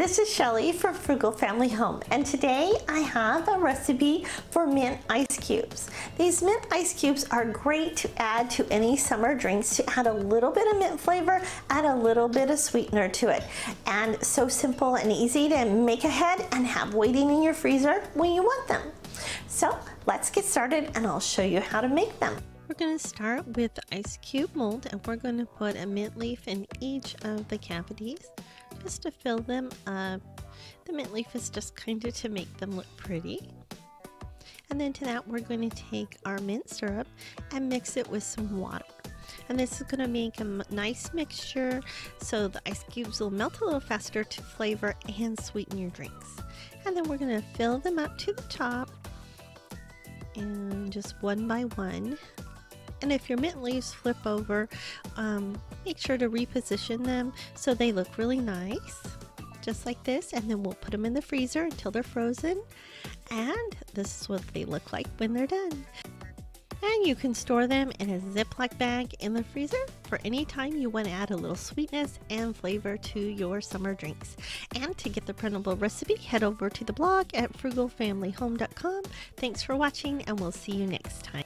this is Shelly from Frugal Family Home, and today I have a recipe for mint ice cubes. These mint ice cubes are great to add to any summer drinks to add a little bit of mint flavor, add a little bit of sweetener to it. And so simple and easy to make ahead and have waiting in your freezer when you want them. So let's get started and I'll show you how to make them. We're going to start with the ice cube mold, and we're going to put a mint leaf in each of the cavities just to fill them up. The mint leaf is just kind of to make them look pretty. And then to that we're going to take our mint syrup and mix it with some water. And this is going to make a nice mixture so the ice cubes will melt a little faster to flavor and sweeten your drinks. And then we're going to fill them up to the top, and just one by one. And if your mint leaves flip over, make sure to reposition them so they look really nice, just like this. And then we'll put them in the freezer until they're frozen. And this is what they look like when they're done. And you can store them in a Ziploc bag in the freezer for any time you want to add a little sweetness and flavor to your summer drinks. And to get the printable recipe, head over to the blog at frugalfamilyhome.com. Thanks for watching, and we'll see you next time.